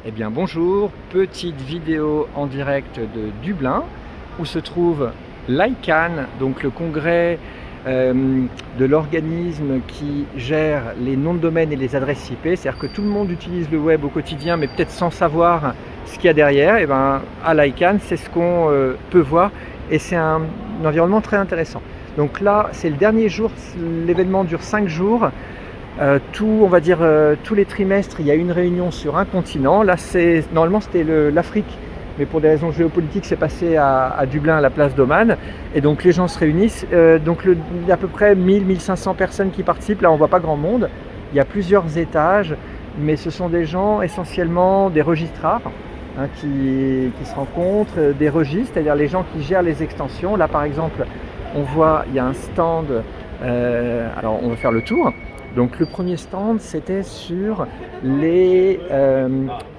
Eh bien bonjour, petite vidéo en direct de Dublin où se trouve l'ICANN, donc le congrès de l'organisme qui gère les noms de domaine et les adresses IP. C'est-à-dire que tout le monde utilise le web au quotidien mais peut-être sans savoir ce qu'il y a derrière. Et bien à l'ICANN c'est ce qu'on peut voir et c'est un environnement très intéressant. Donc là c'est le dernier jour, l'événement dure 5 jours. On va dire tous les trimestres, il y a une réunion sur un continent. Là, normalement, c'était l'Afrique, mais pour des raisons géopolitiques, c'est passé à Dublin, à la place d'Oman. Et donc, les gens se réunissent. Il y a à peu près 1000-1500 personnes qui participent. Là, on ne voit pas grand monde. Il y a plusieurs étages, mais ce sont des gens, essentiellement des registrars, qui se rencontrent, des registres, c'est-à-dire les gens qui gèrent les extensions. Là, par exemple, on voit, il y a un stand. Alors, on va faire le tour. Donc le premier stand, c'était sur les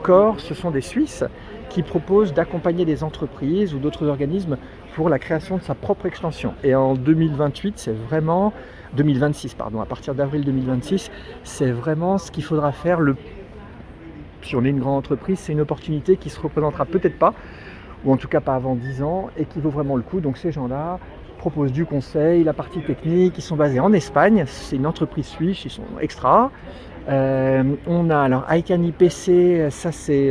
corps, ce sont des Suisses qui proposent d'accompagner des entreprises ou d'autres organismes pour la création de sa propre extension. Et en 2028, c'est vraiment 2026, pardon, à partir d'avril 2026, c'est vraiment ce qu'il faudra faire. Si on est une grande entreprise, c'est une opportunité qui se représentera peut-être pas, ou en tout cas pas avant 10 ans, et qui vaut vraiment le coup. Donc ces gens-là proposent du conseil, la partie technique, ils sont basés en Espagne, c'est une entreprise suisse, ils sont extra. On a alors ICANN IPC, ça c'est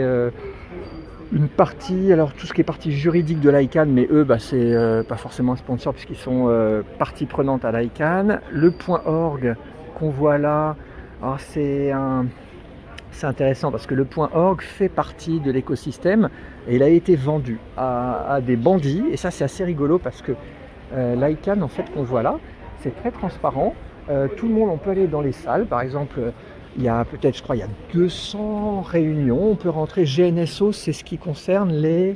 une partie, alors tout ce qui est partie juridique de l'ICANN, mais eux c'est pas forcément un sponsor puisqu'ils sont partie prenante à l'ICANN. Le .org qu'on voit là, c'est intéressant parce que le .org fait partie de l'écosystème et il a été vendu à des bandits, et ça c'est assez rigolo parce que l'ICANN en fait qu'on voit là, c'est très transparent, tout le monde, on peut aller dans les salles, par exemple il y a peut-être, je crois, il y a 200 réunions, on peut rentrer. GNSO, c'est ce qui concerne les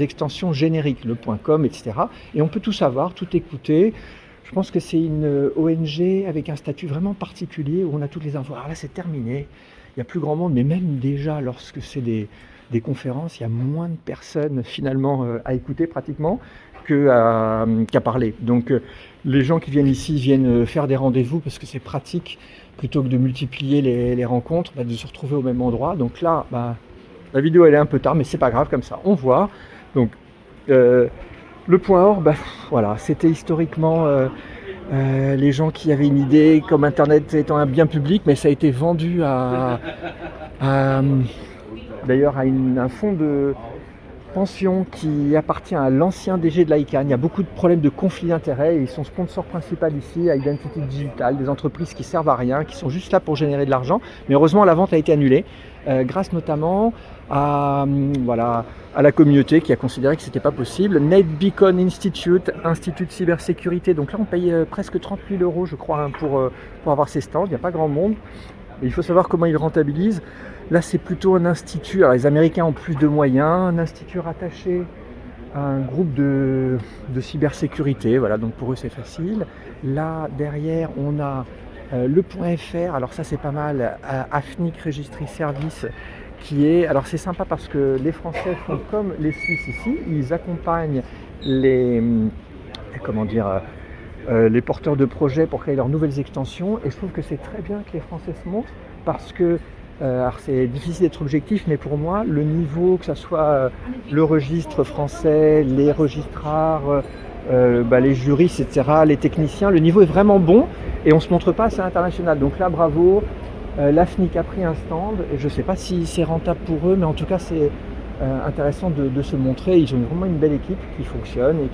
extensions génériques, le .com, etc. Et on peut tout savoir, tout écouter. Je pense que c'est une ONG avec un statut vraiment particulier où on a toutes les infos. Alors là c'est terminé, il n'y a plus grand monde, mais même déjà lorsque c'est des conférences, il y a moins de personnes finalement à écouter pratiquement qu'à parler. Donc les gens qui viennent ici viennent faire des rendez-vous parce que c'est pratique plutôt que de multiplier les rencontres, de se retrouver au même endroit. Donc là, la vidéo elle est un peu tard, mais c'est pas grave, comme ça on voit. Donc le .org, voilà, c'était historiquement les gens qui avaient une idée, comme Internet étant un bien public, mais ça a été vendu d'ailleurs à un fonds de pension qui appartient à l'ancien DG de l'ICANN. Il y a beaucoup de problèmes de conflits d'intérêts et ils sont sponsors principaux ici à Identity Digital, des entreprises qui servent à rien, qui sont juste là pour générer de l'argent. Mais heureusement, la vente a été annulée, grâce notamment à la communauté qui a considéré que c'était pas possible. NetBeacon Institute, Institut de cybersécurité. Donc là, on paye presque 30 000 €, je crois, pour avoir ces stands. Il n'y a pas grand monde. Et il faut savoir comment ils rentabilisent. Là, c'est plutôt un institut. Alors, les Américains ont plus de moyens. Un institut rattaché à un groupe de cybersécurité. Voilà, donc pour eux, c'est facile. Là, derrière, on a le .fr. Alors ça, c'est pas mal. AFNIC Registry Service, qui est... Alors, c'est sympa parce que les Français font comme les Suisses ici. Ils accompagnent les porteurs de projets pour créer leurs nouvelles extensions, et je trouve que c'est très bien que les Français se montrent parce que alors c'est difficile d'être objectif, mais pour moi le niveau, que ce soit le registre français, les registrars, les juristes, etc., les techniciens, le niveau est vraiment bon et on se montre pas assez international. Donc là, bravo. L'AFNIC a pris un stand et je ne sais pas si c'est rentable pour eux, mais en tout cas c'est intéressant de se montrer. Ils ont vraiment une belle équipe qui fonctionne et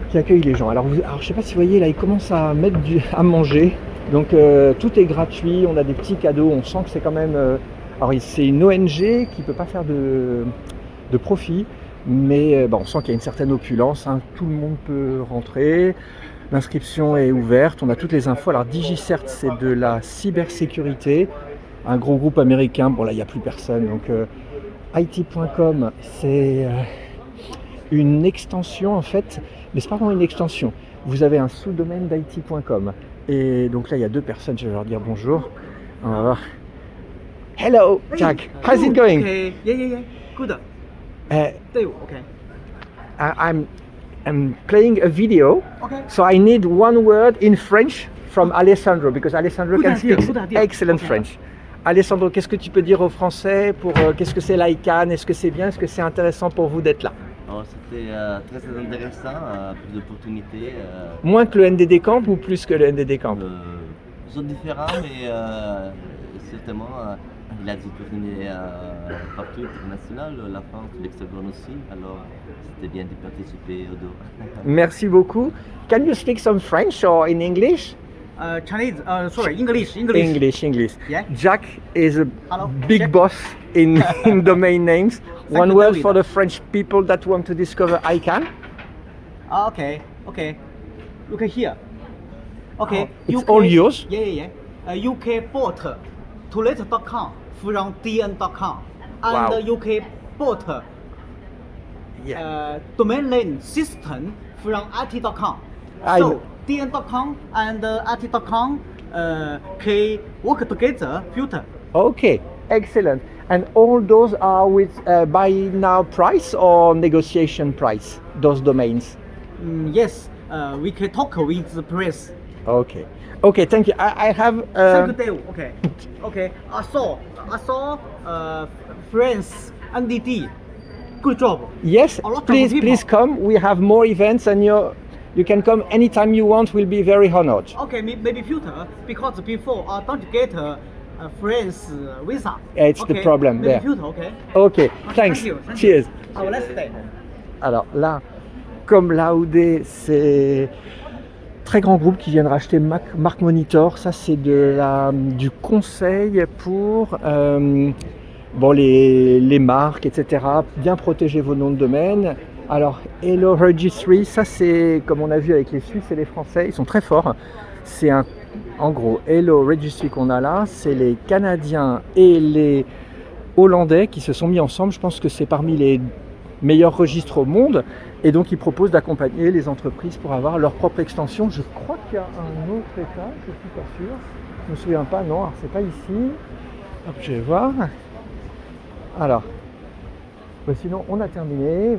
qui accueille les gens. Alors je ne sais pas si vous voyez, là ils commencent à mettre à manger, donc tout est gratuit, on a des petits cadeaux, on sent que c'est quand même... alors c'est une ONG qui ne peut pas faire de profit, mais on sent qu'il y a une certaine opulence, tout le monde peut rentrer, l'inscription est ouverte, on a toutes les infos. Alors DigiCert, c'est de la cybersécurité, un gros groupe américain, bon là il n'y a plus personne, donc IT.com, c'est... une extension en fait, mais c'est pas vraiment une extension. Vous avez un sous-domaine d'IT.com. Et donc là, il y a 2 personnes, je vais leur dire bonjour. On va voir. Hello, Jack. How's it going? Okay. Yeah. Good. Okay. I'm playing a video. Okay. So I need one word in French from Alessandro, because Alessandro Good can idea, speak good idea. excellent Okay. French. Alessandro, qu'est-ce que tu peux dire aux Français pour qu'est-ce que c'est l'ICANN? Est-ce que c'est bien? Est-ce que c'est intéressant pour vous d'être là? Alors, c'était très intéressant, plus d'opportunités. Moins que le NDD Camp ou plus que le NDD Camp? Ils sont différents, mais certainement, il a des opportunités partout international, la France, l'Hexagone aussi. Alors, c'était bien de participer aux deux. Merci beaucoup. Can you speak some French or in English? Chinese, sorry, English. English. Yeah. Jack is a Hello, big Jack. boss in domain names. One you, word David. for the French people that want to discover ICANN. Okay. Look here. Okay. Oh, it's all yours? Yeah. UK bought toilet.com from dn.com and Wow. UK bought domain name system from it.com. I know. So dn.com and it.com can work together future. Okay, excellent. And all those are with buy now price or negotiation price, those domains? Yes, we can talk with the press. Okay, thank you. I have... Thank you, Dave. Okay. I saw France NDD. Good job. Yes, A lot of please people. come. We have more events and you can come anytime you want. We'll be very honored. Okay, maybe future because before don't get France visa. It's the problem maybe there. Future, okay. Okay, thanks. Thank you. Cheers. Have a nice day. Alors là, comme l'AOD, c'est très grand groupe qui vient de racheter Mark Monitor. Ça, c'est du conseil pour les marques, etc. Bien protéger vos noms de domaine. Alors, Hello Registry, ça c'est, comme on a vu avec les Suisses et les Français, ils sont très forts. C'est en gros, Hello Registry qu'on a là, c'est les Canadiens et les Hollandais qui se sont mis ensemble. Je pense que c'est parmi les meilleurs registres au monde. Et donc, ils proposent d'accompagner les entreprises pour avoir leur propre extension. Je crois qu'il y a un autre état, je ne suis pas sûr. Je ne me souviens pas, non, alors c'est pas ici. Hop, je vais voir. Alors, sinon, on a terminé.